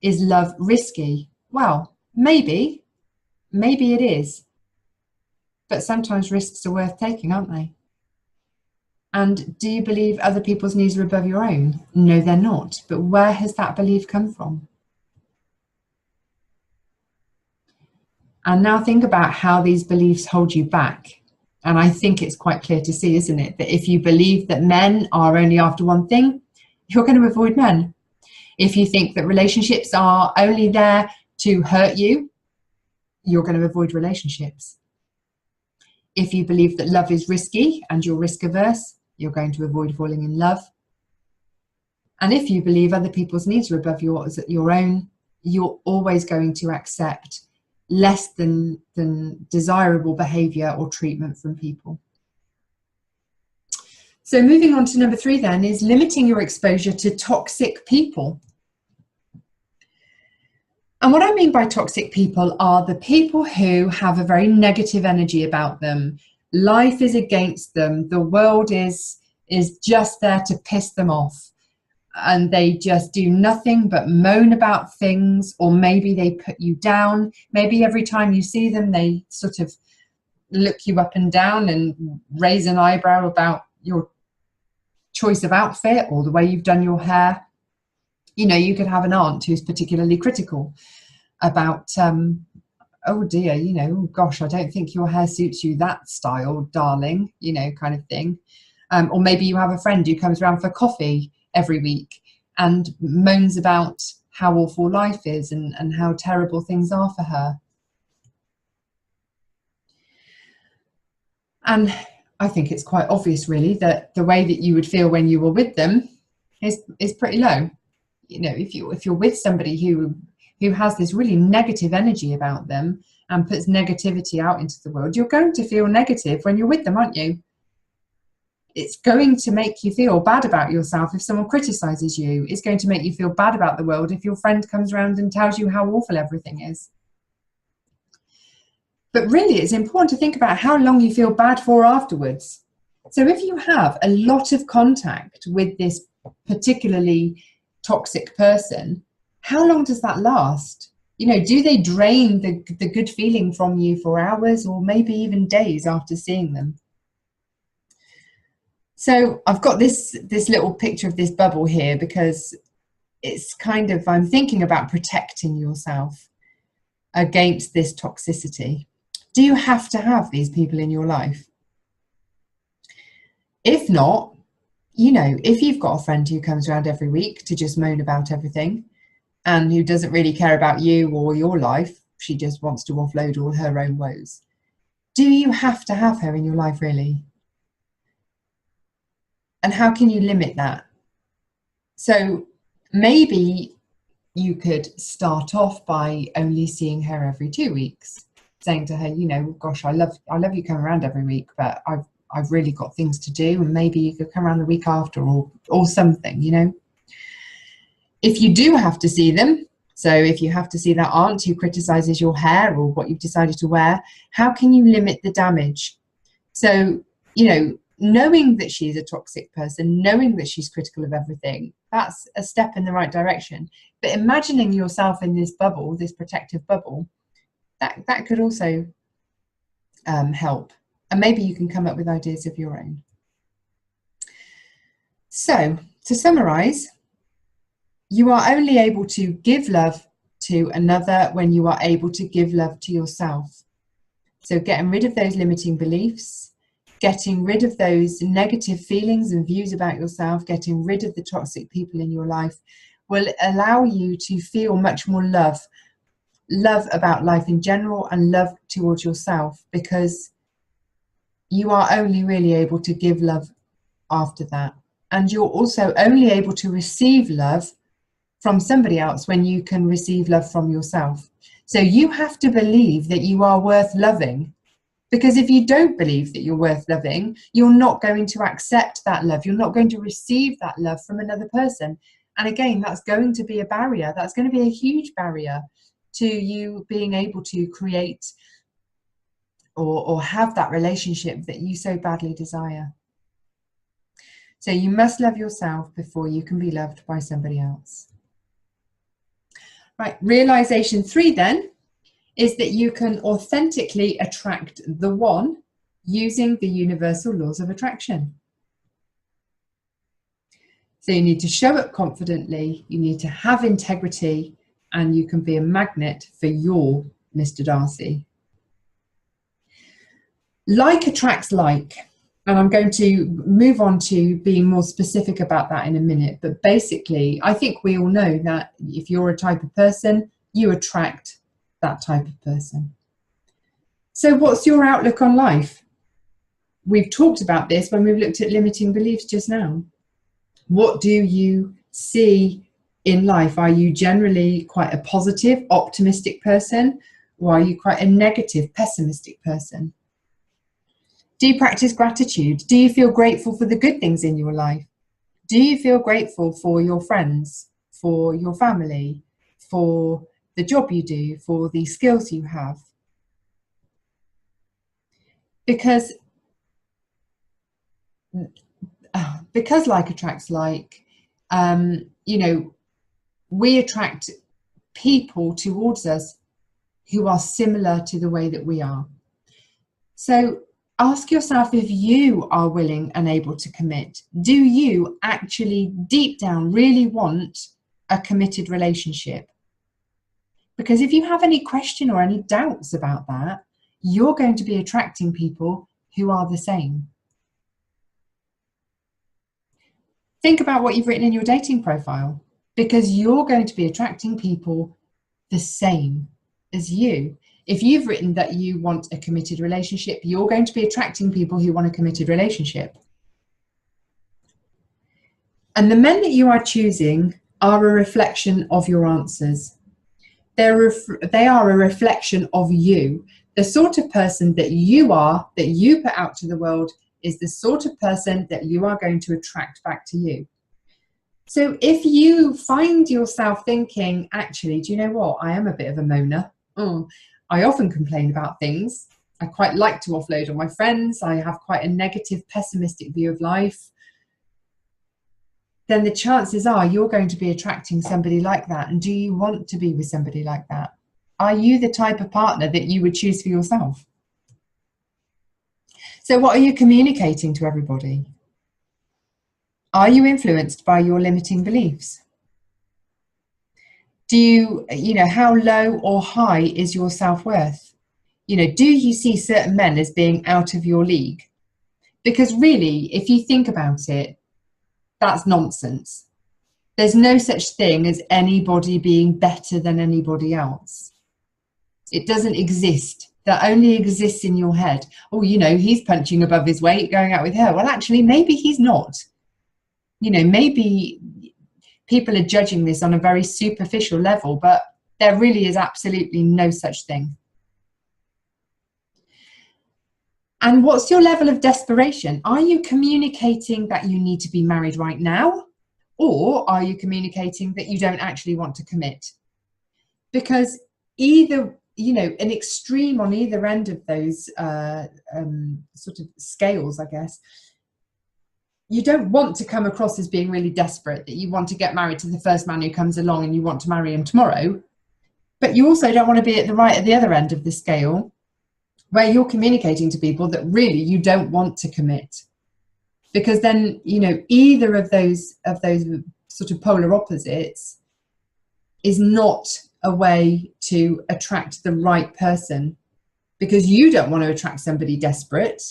Is love risky? Well, maybe it is, but sometimes risks are worth taking, aren't they? And do you believe other people's needs are above your own? No, they're not, but where has that belief come from? And now think about how these beliefs hold you back. And I think it's quite clear to see, isn't it, that if you believe that men are only after one thing, you're going to avoid men. If you think that relationships are only there to hurt you, you're going to avoid relationships. If you believe that love is risky and you're risk averse, you're going to avoid falling in love. And if you believe other people's needs are above your own, you're always going to accept less than desirable behavior or treatment from people. So moving on to number 3 then is limiting your exposure to toxic people. And what I mean by toxic people are the people who have a very negative energy about them. Life is against them. The world is just there to piss them off. And they just do nothing but moan about things, or maybe they put you down. Maybe every time you see them, they sort of look you up and down and raise an eyebrow about your choice of outfit or the way you've done your hair. You know, you could have an aunt who's particularly critical about, oh dear, you know, oh gosh, I don't think your hair suits you that style, darling, you know, kind of thing. Or maybe you have a friend who comes around for coffee every week and moans about how awful life is and how terrible things are for her. And I think it's quite obvious really that the way that you would feel when you were with them is pretty low. You know, if you're with somebody who has this really negative energy about them and puts negativity out into the world, you're going to feel negative when you're with them, aren't you? It's going to make you feel bad about yourself if someone criticizes you. It's going to make you feel bad about the world if your friend comes around and tells you how awful everything is. But really, it's important to think about how long you feel bad for afterwards. So if you have a lot of contact with this particularly toxic person, how long does that last? You know, do they drain the good feeling from you for hours or maybe even days after seeing them? So I've got this little picture of this bubble here because it's kind of, I'm thinking about protecting yourself against this toxicity. Do you have to have these people in your life? If not, you know, if you've got a friend who comes around every week to just moan about everything and who doesn't really care about you or your life, she just wants to offload all her own woes, do you have to have her in your life really? And how can you limit that? So maybe you could start off by only seeing her every 2 weeks, saying to her, you know, gosh, I love you coming around every week, but I've really got things to do, and maybe you could come around the week after or something, you know. If you do have to see them, so if you have to see that aunt who criticizes your hair or what you've decided to wear, how can you limit the damage? So, you know, knowing that she's a toxic person, knowing that she's critical of everything, that's a step in the right direction. But imagining yourself in this bubble, this protective bubble, that could also help. And maybe you can come up with ideas of your own. So, to summarize, you are only able to give love to another when you are able to give love to yourself. So getting rid of those limiting beliefs, getting rid of those negative feelings and views about yourself, getting rid of the toxic people in your life will allow you to feel much more love about life in general and love towards yourself, because you are only really able to give love after that. And you're also only able to receive love from somebody else when you can receive love from yourself. So you have to believe that you are worth loving, because if you don't believe that you're worth loving, you're not going to accept that love. You're not going to receive that love from another person. And again, that's going to be a barrier. That's going to be a huge barrier to you being able to create or have that relationship that you so badly desire. So you must love yourself before you can be loved by somebody else. Right, realization 3 then is that you can authentically attract the one using the universal laws of attraction. So you need to show up confidently, you need to have integrity, and you can be a magnet for your Mr. Darcy. Like attracts like, and I'm going to move on to being more specific about that in a minute, but basically I think we all know that if you're a type of person, you attract that type of person. So what's your outlook on life? We've talked about this when we've looked at limiting beliefs just now. What do you see in life? Are you generally quite a positive, optimistic person, or are you quite a negative, pessimistic person? Do you practice gratitude? Do you feel grateful for the good things in your life? Do you feel grateful for your friends, for your family, for the job you do, for the skills you have? Because like attracts like, you know, we attract people towards us who are similar to the way that we are. So ask yourself if you are willing and able to commit. Do you actually deep down really want a committed relationship? Because if you have any question or any doubts about that, you're going to be attracting people who are the same. Think about what you've written in your dating profile, because you're going to be attracting people the same as you. If you've written that you want a committed relationship, you're going to be attracting people who want a committed relationship. And the men that you are choosing are a reflection of your answers. They are a reflection of you. The sort of person that you are, that you put out to the world, is the sort of person that you are going to attract back to you. So if you find yourself thinking, actually, do you know what? I am a bit of a moaner. I often complain about things. I quite like to offload on my friends. I have quite a negative, pessimistic view of life. then the chances are you're going to be attracting somebody like that. And do you want to be with somebody like that? Are you the type of partner that you would choose for yourself? So what are you communicating to everybody? Are you influenced by your limiting beliefs? Do you know, how low or high is your self-worth? You know, do you see certain men as being out of your league? Because really, if you think about it, that's nonsense. There's no such thing as anybody being better than anybody else. It doesn't exist. That only exists in your head. Oh, you know, he's punching above his weight, going out with her. Well, actually, maybe he's not. You know, maybe people are judging this on a very superficial level, but there really is absolutely no such thing. And what's your level of desperation? Are you communicating that you need to be married right now? Or are you communicating that you don't actually want to commit? Because either, you know, an extreme on either end of those sort of scales, I guess, you don't want to come across as being really desperate, that you want to get married to the first man who comes along and you want to marry him tomorrow. But you also don't want to be at the other end of the scale, where you're communicating to people that really you don't want to commit. Because then, you know, either of those sort of polar opposites is not a way to attract the right person, because you don't want to attract somebody desperate.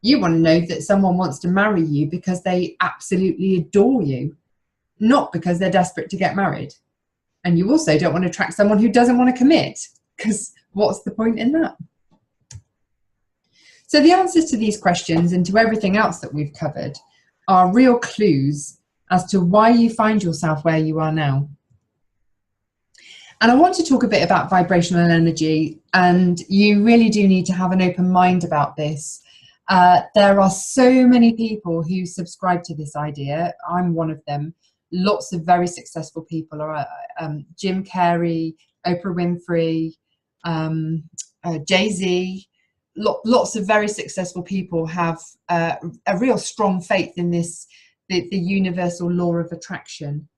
You want to know that someone wants to marry you because they absolutely adore you, not because they're desperate to get married. And you also don't want to attract someone who doesn't want to commit, because what's the point in that? So the answers to these questions and to everything else that we've covered are real clues as to why you find yourself where you are now. And I want to talk a bit about vibrational energy, and you really do need to have an open mind about this. There are so many people who subscribe to this idea. I'm one of them. Lots of very successful people are Jim Carrey, Oprah Winfrey, Jay-Z. Lots of very successful people have a real strong faith in this, the universal law of attraction.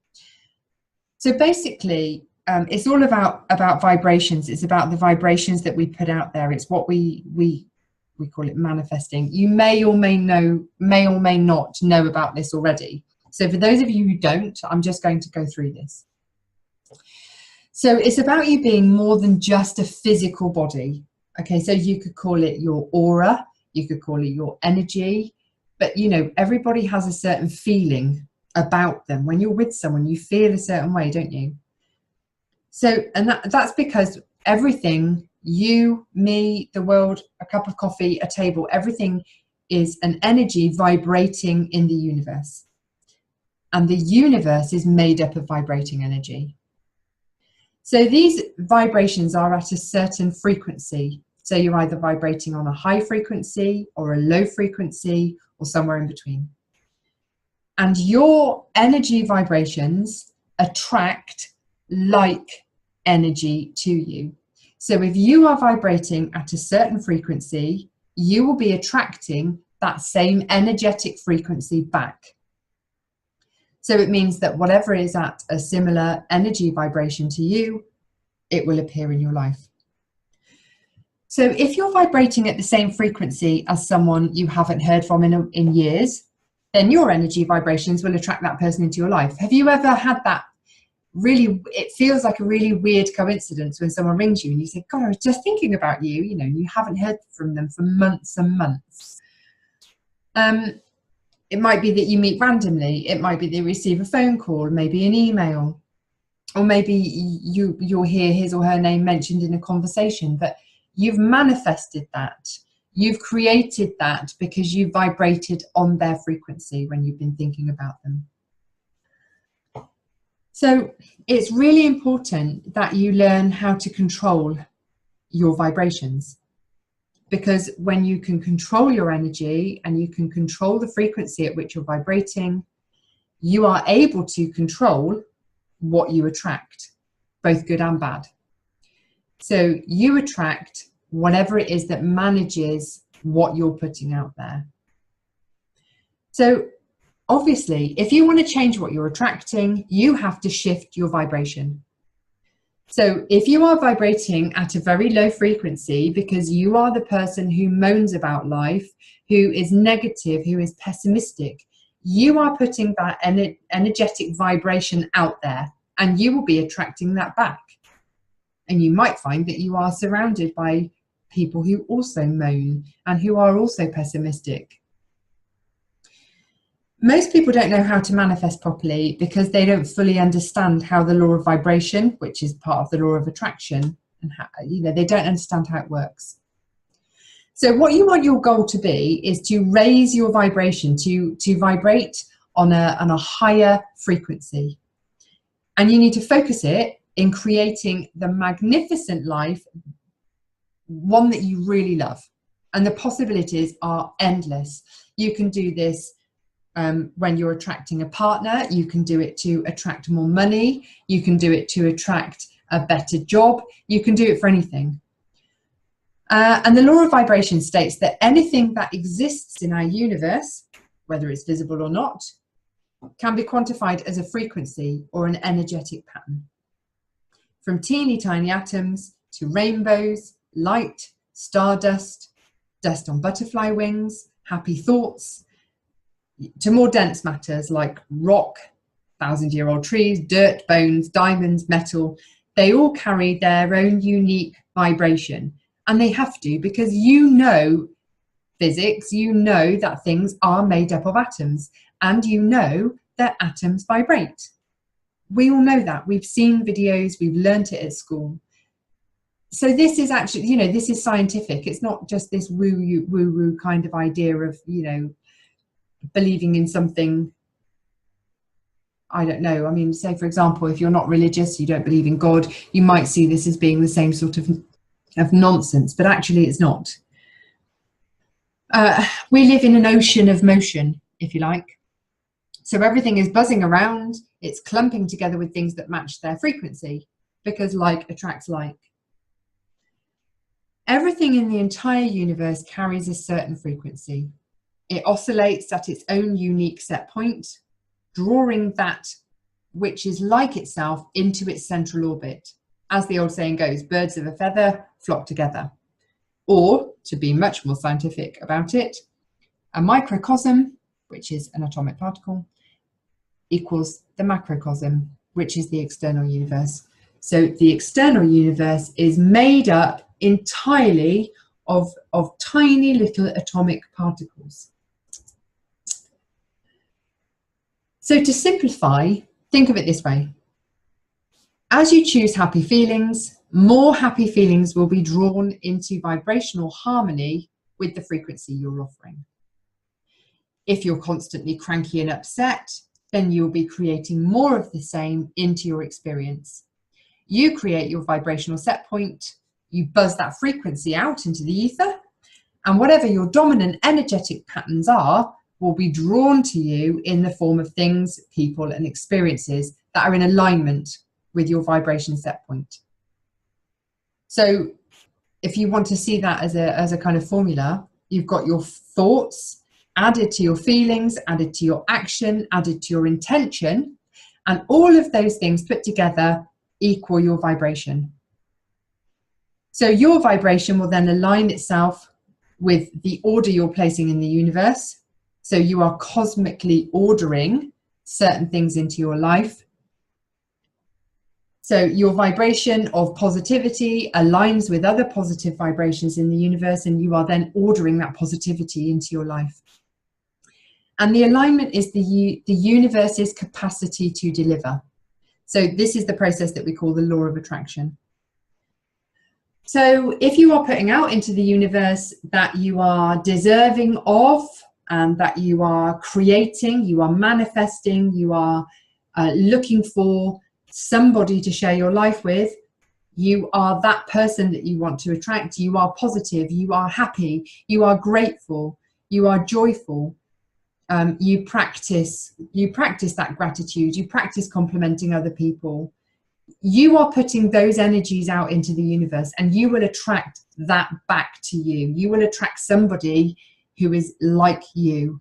So basically, it's all about vibrations. It's about the vibrations that we put out there. It's what we call it manifesting. You may or may not know about this already. So for those of you who don't, I'm just going to go through this. So it's about you being more than just a physical body. Okay, so you could call it your aura, you could call it your energy, but you know, everybody has a certain feeling about them. When you're with someone, you feel a certain way, don't you? So, and that's because everything, you, me, the world, a cup of coffee, a table, everything is an energy vibrating in the universe. And the universe is made up of vibrating energy. So these vibrations are at a certain frequency. So you're either vibrating on a high frequency or a low frequency or somewhere in between. And your energy vibrations attract like energy to you. So if you are vibrating at a certain frequency, you will be attracting that same energetic frequency back. So it means that whatever is at a similar energy vibration to you, it will appear in your life. So if you're vibrating at the same frequency as someone you haven't heard from in years, then your energy vibrations will attract that person into your life. Have you ever had that really, it feels like a really weird coincidence when someone rings you and you say, God, I was just thinking about you, you know, and you haven't heard from them for months and months. It might be that you meet randomly. It might be they receive a phone call, maybe an email, or maybe you'll hear his or her name mentioned in a conversation, but you've manifested that. You've created that because you vibrated on their frequency when you've been thinking about them. So it's really important that you learn how to control your vibrations. Because when you can control your energy and you can control the frequency at which you're vibrating, you are able to control what you attract, both good and bad. So you attract whatever it is that manages what you're putting out there. So obviously, if you want to change what you're attracting, you have to shift your vibration. So if you are vibrating at a very low frequency because you are the person who moans about life, who is negative, who is pessimistic, you are putting that energetic vibration out there, and you will be attracting that back. And you might find that you are surrounded by people who also moan and who are also pessimistic. Most people don't know how to manifest properly because they don't fully understand how the law of vibration, which is part of the law of attraction, and how, they don't understand how it works. So what you want your goal to be is to raise your vibration, to vibrate on a higher frequency. And you need to focus it in creating the magnificent life, one that you really love. And the possibilities are endless. You can do this when you're attracting a partner. You can do it to attract more money. You can do it to attract a better job. You can do it for anything. And the law of vibration states that anything that exists in our universe, whether it's visible or not, can be quantified as a frequency or an energetic pattern. From teeny tiny atoms to rainbows, light, stardust, dust on butterfly wings, happy thoughts, to more dense matters like rock, 1,000-year-old trees, dirt, bones, diamonds, metal. They all carry their own unique vibration, and they have to, because you know physics, you know that things are made up of atoms, and you know that atoms vibrate. We all know that. We've seen videos, we've learnt it at school. So this is actually, this is scientific. It's not just this woo-woo kind of idea of, believing in something. I don't know. I mean, say, for example, if you're not religious, you don't believe in God, you might see this as being the same sort of nonsense, but actually it's not. We live in an ocean of motion, if you like. So everything is buzzing around, it's clumping together with things that match their frequency, because like attracts like. Everything in the entire universe carries a certain frequency. It oscillates at its own unique set point, drawing that which is like itself into its central orbit. As the old saying goes, birds of a feather flock together. Or, to be much more scientific about it, a microcosm, which is an atomic particle, equals the macrocosm, which is the external universe. So the external universe is made up entirely of tiny little atomic particles. So to simplify, think of it this way. As you choose happy feelings, more happy feelings will be drawn into vibrational harmony with the frequency you're offering. If you're constantly cranky and upset, then you'll be creating more of the same into your experience. You create your vibrational set point, you buzz that frequency out into the ether, and whatever your dominant energetic patterns are will be drawn to you in the form of things, people, and experiences that are in alignment with your vibration set point. So if you want to see that as a kind of formula, you've got your thoughts added to your feelings, added to your action, added to your intention, and all of those things put together equal your vibration. So your vibration will then align itself with the order you're placing in the universe. So you are cosmically ordering certain things into your life. So your vibration of positivity aligns with other positive vibrations in the universe, and you are then ordering that positivity into your life. And the alignment is the universe's capacity to deliver. So this is the process that we call the law of attraction. So if you are putting out into the universe that you are deserving of, and that you are creating, you are manifesting, you are looking for somebody to share your life with, you are that person that you want to attract, you are positive, you are happy, you are grateful, you are joyful, you practice that gratitude, you practice complimenting other people. You are putting those energies out into the universe, and you will attract that back to you. You will attract somebody who is like you.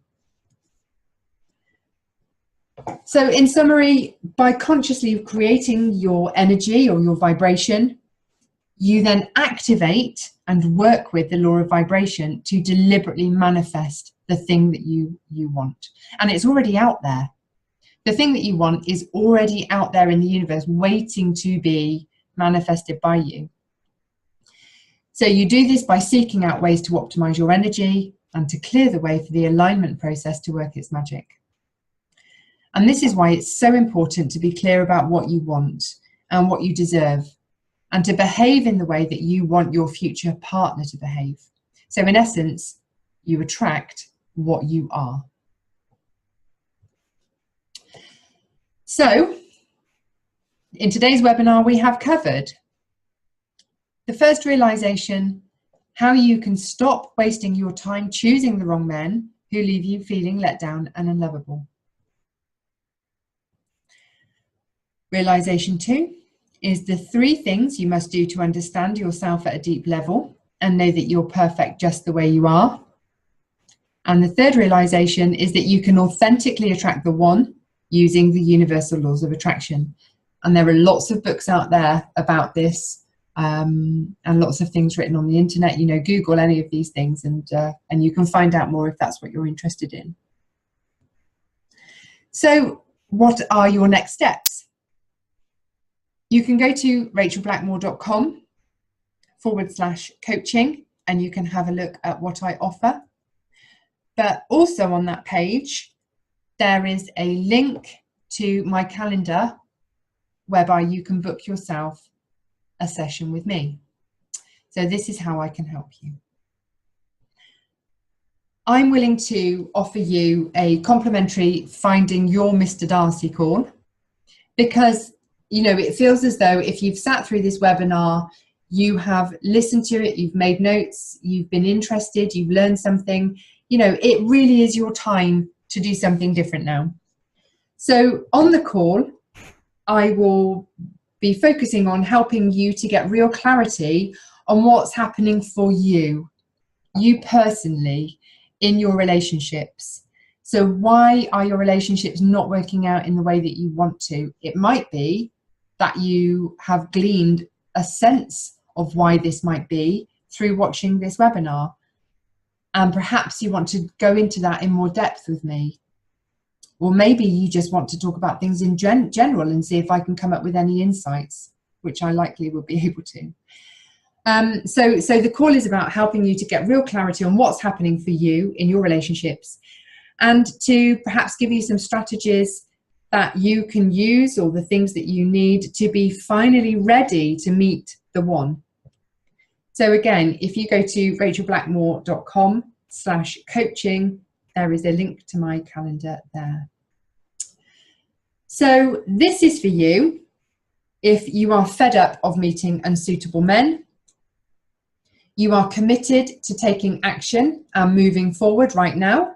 So in summary, by consciously creating your energy or your vibration, you then activate and work with the law of vibration to deliberately manifest the thing that you want. And it's already out there. The thing that you want is already out there in the universe, waiting to be manifested by you. So you do this by seeking out ways to optimize your energy and to clear the way for the alignment process to work its magic. And this is why it's so important to be clear about what you want and what you deserve, and to behave in the way that you want your future partner to behave. So in essence, you attract what you are. So in today's webinar, we have covered the first realization, how you can stop wasting your time choosing the wrong men who leave you feeling let down and unlovable. Realization 2 is the 3 things you must do to understand yourself at a deep level and know that you're perfect just the way you are. And the third realization is that you can authentically attract the one using the universal laws of attraction. And there are lots of books out there about this, and lots of things written on the internet. You know, Google any of these things and you can find out more if that's what you're interested in. So what are your next steps? You can go to rachelblackmore.com/coaching and you can have a look at what I offer. But also on that page, there is a link to my calendar whereby you can book yourself a session with me. So this is how I can help you. I'm willing to offer you a complimentary Finding Your Mr. Darcy call, because you know, it feels as though if you've sat through this webinar, you have listened to it, you've made notes, you've been interested, you've learned something, you know, it really is your time to do something different now. So on the call, I will be focusing on helping you to get real clarity on what's happening for you personally in your relationships. So why are your relationships not working out in the way that you want to? It might be that you have gleaned a sense of why this might be through watching this webinar. And perhaps you want to go into that in more depth with me. Or maybe you just want to talk about things in general and see if I can come up with any insights, which I likely will be able to. So the call is about helping you to get real clarity on what's happening for you in your relationships, and to perhaps give you some strategies that you can use, or the things that you need to be finally ready to meet the one. So again, if you go to rachelblackmore.com/coaching, there is a link to my calendar there. So this is for you if you are fed up of meeting unsuitable men, you are committed to taking action and moving forward right now,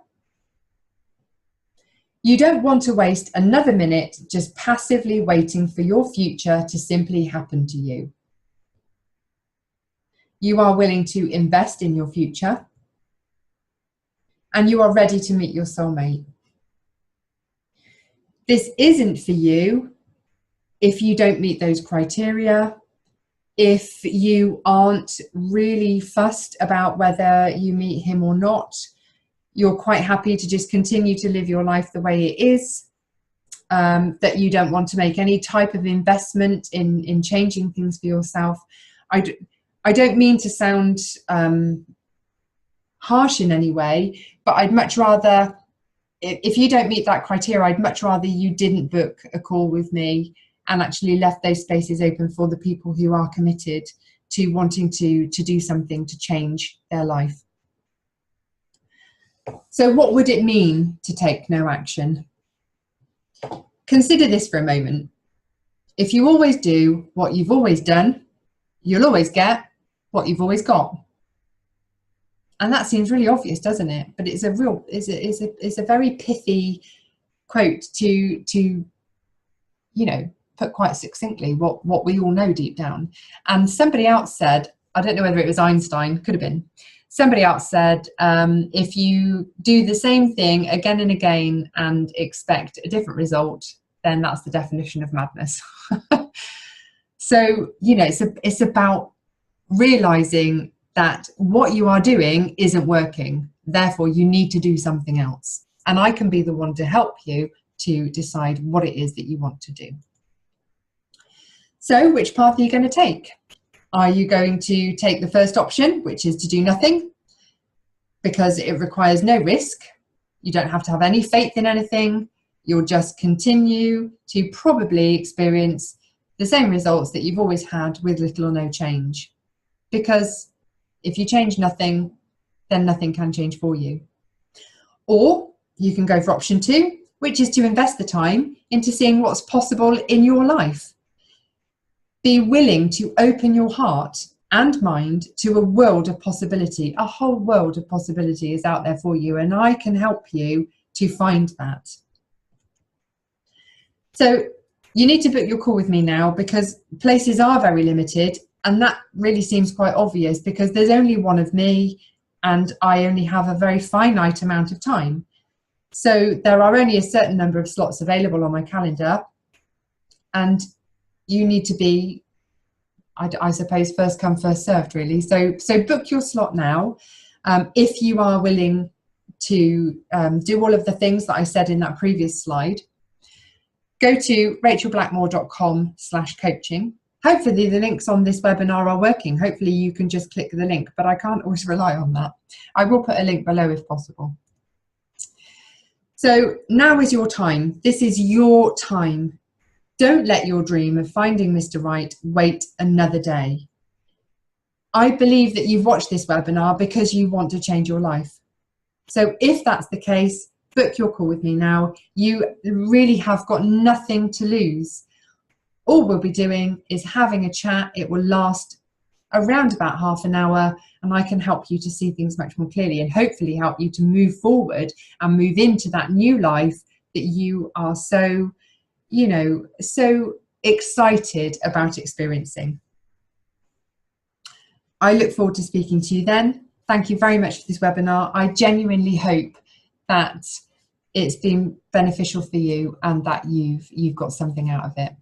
you don't want to waste another minute just passively waiting for your future to simply happen to you. You are willing to invest in your future, and you are ready to meet your soulmate. This isn't for you if you don't meet those criteria, if you aren't really fussed about whether you meet him or not, you're quite happy to just continue to live your life the way it is, that you don't want to make any type of investment in changing things for yourself. I don't mean to sound harsh in any way, but I'd much rather, if you don't meet that criteria, I'd much rather you didn't book a call with me and actually left those spaces open for the people who are committed to wanting to do something to change their life. So what would it mean to take no action? Consider this for a moment. If you always do what you've always done, you'll always get what you've always got. And that seems really obvious, doesn't it? But it's a very pithy quote to you know, put quite succinctly what we all know deep down. And somebody else said, I don't know whether it was Einstein, could have been, somebody else said, if you do the same thing again and again and expect a different result, then that's the definition of madness. So, you know, it's about realizing that what you are doing isn't working. Therefore, you need to do something else. And I can be the one to help you to decide what it is that you want to do. So, which path are you going to take? Are you going to take the first option, which is to do nothing, because it requires no risk? You don't have to have any faith in anything. You'll just continue to probably experience the same results that you've always had with little or no change. Because if you change nothing, then nothing can change for you. Or you can go for option 2, which is to invest the time into seeing what's possible in your life. Be willing to open your heart and mind to a world of possibility. A whole world of possibility is out there for you, and I can help you to find that. So you need to book your call with me now, because places are very limited, and that really seems quite obvious because there's only one of me and I only have a very finite amount of time. So there are only a certain number of slots available on my calendar, and you need to be, I suppose, first come, first served, really. So book your slot now. If you are willing to do all of the things that I said in that previous slide, go to rachelblackmore.com/coaching. Hopefully the links on this webinar are working. Hopefully you can just click the link, but I can't always rely on that. I will put a link below if possible. So now is your time. This is your time. Don't let your dream of finding Mr. Right wait another day. I believe that you've watched this webinar because you want to change your life. So if that's the case, book your call with me now. You really have got nothing to lose. All we'll be doing is having a chat. It will last around about half an hour, and I can help you to see things much more clearly and hopefully help you to move forward and move into that new life that you are so, you know, so excited about experiencing. I look forward to speaking to you then. Thank you very much for this webinar. I genuinely hope that it's been beneficial for you and that you've got something out of it.